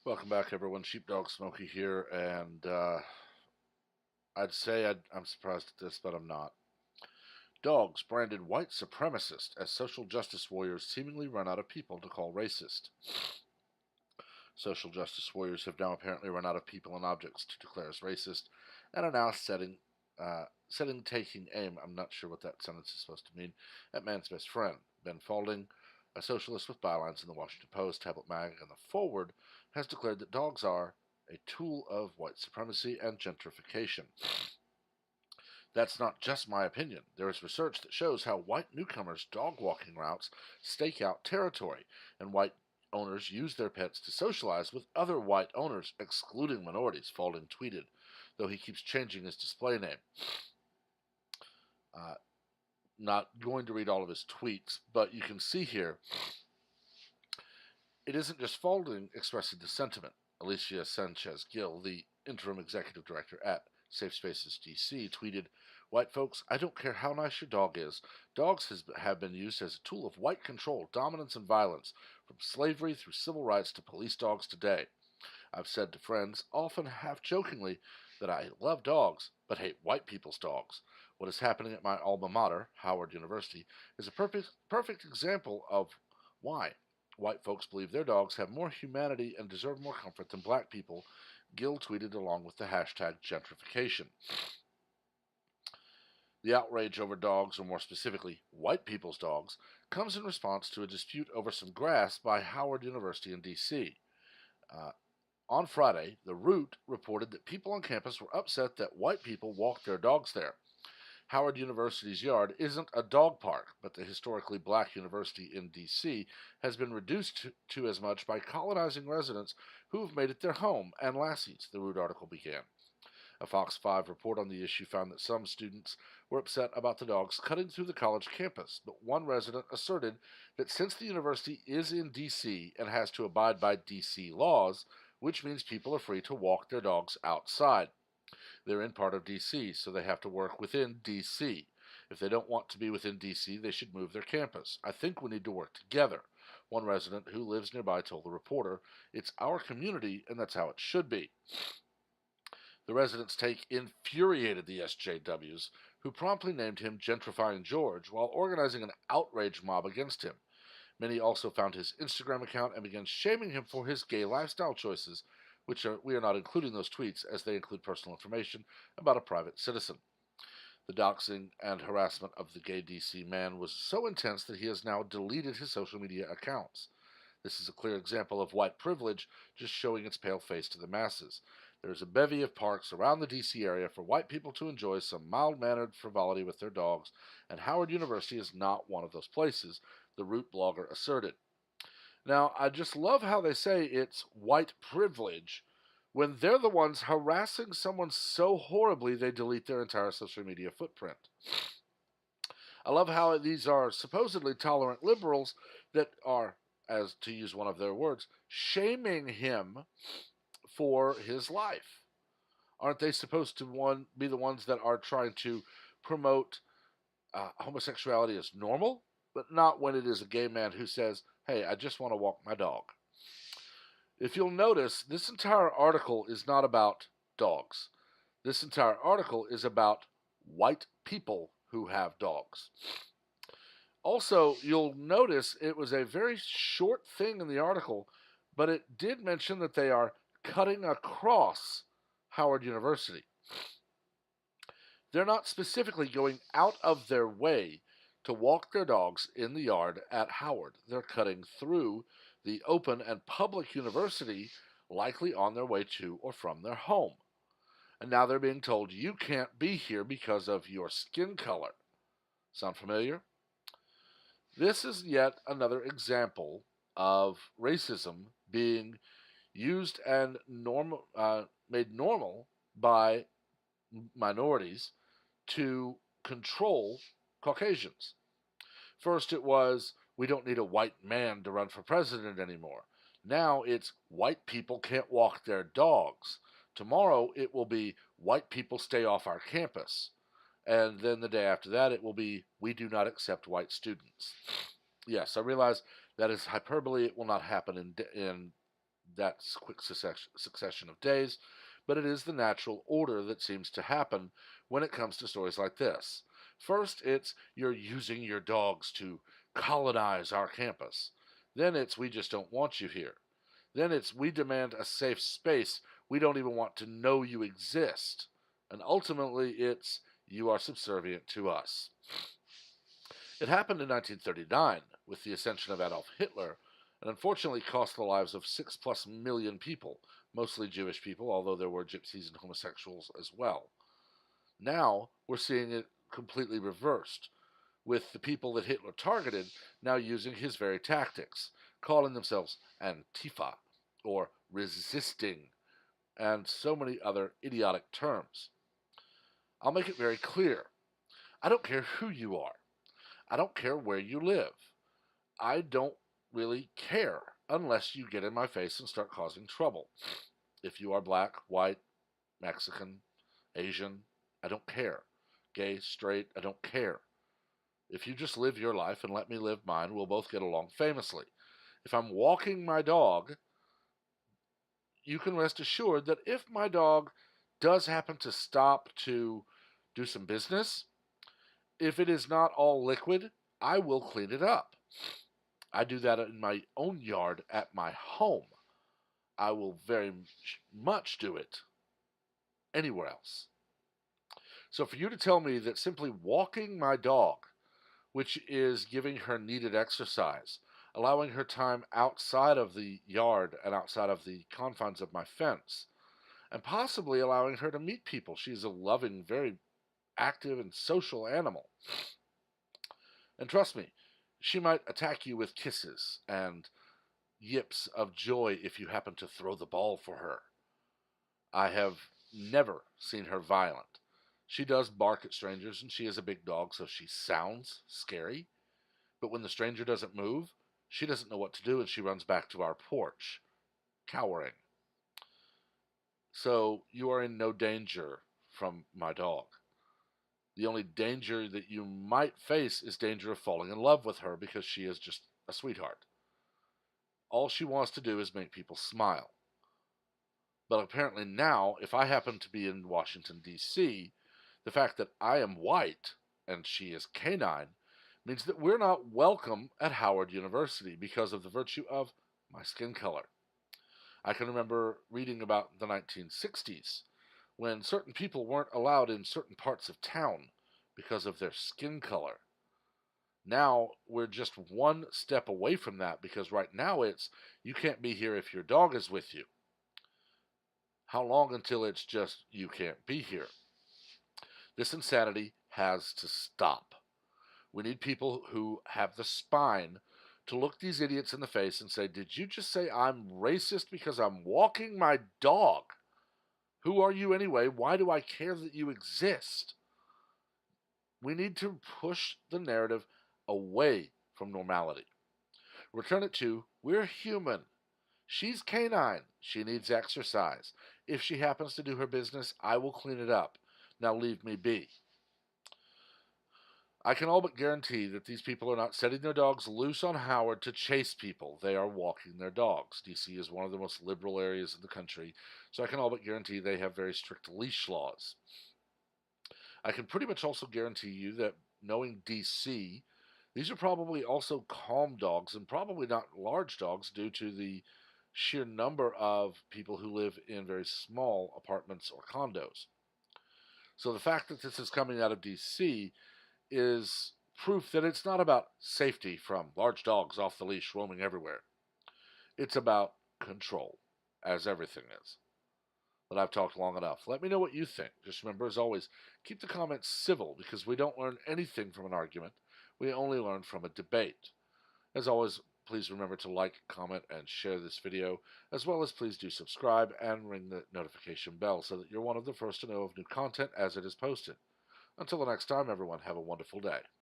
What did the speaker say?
Welcome back, everyone. Sheepdog Smokey here, and I'm surprised at this, but I'm not. Dogs branded white supremacist as social justice warriors seemingly run out of people to call racist. Social justice warriors have now apparently run out of people and objects to declare as racist, and are now taking aim. I'm not sure what that sentence is supposed to mean. At man's best friend, Ben Falding, a socialist with bylines in the Washington Post, Tablet Mag, and the Forward, has declared that dogs are a tool of white supremacy and gentrification. That's not just my opinion. There is research that shows how white newcomers' dog walking routes stake out territory, and white owners use their pets to socialize with other white owners, excluding minorities, Falding tweeted, though he keeps changing his display name. Uh, Not going to read all of his tweets, but you can see here it isn't just Falding expressing the sentiment. Alicia Sanchez Gill, the interim executive director at Safe Spaces DC, tweeted, "White folks, I don't care how nice your dog is. Dogs have been used as a tool of white control, dominance, and violence, from slavery through civil rights to police dogs today. I've said to friends, often half jokingly, that I love dogs, but hate white people's dogs. What is happening at my alma mater, Howard University, is a perfect example of why white folks believe their dogs have more humanity and deserve more comfort than black people," Gill tweeted along with the hashtag gentrification. The outrage over dogs, or more specifically, white people's dogs, comes in response to a dispute over some grass by Howard University in D.C. Uh, on Friday, The Root reported that people on campus were upset that white people walked their dogs there. Howard University's yard isn't a dog park, but the historically black university in D.C. has been reduced to as much by colonizing residents who have made it their home and lassies, the Root article began. A Fox 5 report on the issue found that some students were upset about the dogs cutting through the college campus, but one resident asserted that since the university is in D.C. and has to abide by D.C. laws, which means people are free to walk their dogs outside. They're in part of D.C., so they have to work within D.C. If they don't want to be within D.C., they should move their campus. I think we need to work together. One resident who lives nearby told the reporter, "It's our community, and that's how it should be." The resident's take infuriated the SJWs, who promptly named him Gentrifying George while organizing an outrage mob against him. Many also found his Instagram account and began shaming him for his gay lifestyle choices, we are not including those tweets as they include personal information about a private citizen. The doxing and harassment of the gay DC man was so intense that he has now deleted his social media accounts. This is a clear example of white privilege just showing its pale face to the masses. There is a bevy of parks around the DC area for white people to enjoy some mild-mannered frivolity with their dogs, and Howard University is not one of those places, the Root blogger asserted. Now, I just love how they say it's white privilege when they're the ones harassing someone so horribly they delete their entire social media footprint. I love how these are supposedly tolerant liberals that are, as to use one of their words, shaming him for his life. Aren't they supposed to be the ones that are trying to promote homosexuality as normal, but not when it is a gay man who says, "Hey, I just want to walk my dog"? If you'll notice, this entire article is not about dogs. This entire article is about white people who have dogs. Also, you'll notice it was a very short thing in the article, but it did mention that they are cutting across Howard University. They're not specifically going out of their way to walk their dogs in the yard at Howard. They're cutting through the open and public university, likely on their way to or from their home. And now they're being told, "You can't be here because of your skin color." Sound familiar? This is yet another example of racism being used and made normal by minorities to control Caucasians. First, it was, "We don't need a white man to run for president anymore." Now it's, "White people can't walk their dogs." Tomorrow, it will be, "White people stay off our campus." And then the day after that, it will be, "We do not accept white students." Yes, I realize that is hyperbole. It will not happen in that quick succession of days, but it is the natural order that seems to happen when it comes to stories like this. First, it's you're using your dogs to colonize our campus. Then it's we just don't want you here. Then it's we demand a safe space. We don't even want to know you exist. And ultimately, it's you are subservient to us. It happened in 1939 with the ascension of Adolf Hitler and unfortunately cost the lives of 6+ million people, mostly Jewish people, although there were gypsies and homosexuals as well. Now we're seeing it completely reversed, with the people that Hitler targeted now using his very tactics, calling themselves Antifa or resisting, and so many other idiotic terms. I'll make it very clear. I don't care who you are. I don't care where you live. I don't really care unless you get in my face and start causing trouble. If you are black, white, Mexican, Asian, I don't care. Gay, straight, I don't care. If you just live your life and let me live mine, we'll both get along famously. If I'm walking my dog, you can rest assured that if my dog does happen to stop to do some business, if it is not all liquid, I will clean it up. I do that in my own yard at my home. I will very much do it anywhere else. So for you to tell me that simply walking my dog, which is giving her needed exercise, allowing her time outside of the yard and outside of the confines of my fence, and possibly allowing her to meet people. She's a loving, very active and social animal. And trust me, she might attack you with kisses and yips of joy if you happen to throw the ball for her. I have never seen her violent. She does bark at strangers, and she is a big dog, so she sounds scary. But when the stranger doesn't move, she doesn't know what to do, and she runs back to our porch, cowering. So you are in no danger from my dog. The only danger that you might face is danger of falling in love with her because she is just a sweetheart. All she wants to do is make people smile. But apparently now, if I happen to be in Washington, D.C., the fact that I am white and she is canine means that we're not welcome at Howard University because of the virtue of my skin color. I can remember reading about the 1960s when certain people weren't allowed in certain parts of town because of their skin color. Now we're just one step away from that because right now it's you can't be here if your dog is with you. How long until it's just you can't be here? This insanity has to stop. We need people who have the spine to look these idiots in the face and say, did you just say I'm racist because I'm walking my dog? Who are you anyway? Why do I care that you exist? We need to push the narrative away from normality. Return it to, we're human. She's canine. She needs exercise. If she happens to do her business, I will clean it up. Now leave me be. I can all but guarantee that these people are not setting their dogs loose on Howard to chase people. They are walking their dogs. DC is one of the most liberal areas in the country, so I can all but guarantee they have very strict leash laws. I can pretty much also guarantee you that knowing DC, these are probably also calm dogs and probably not large dogs due to the sheer number of people who live in very small apartments or condos. So the fact that this is coming out of DC is proof that it's not about safety from large dogs off the leash roaming everywhere. It's about control, as everything is. But I've talked long enough. Let me know what you think. Just remember, as always, keep the comments civil because we don't learn anything from an argument. We only learn from a debate. As always, please remember to like, comment, and share this video, as well as please do subscribe and ring the notification bell so that you're one of the first to know of new content as it is posted. Until the next time, everyone, have a wonderful day.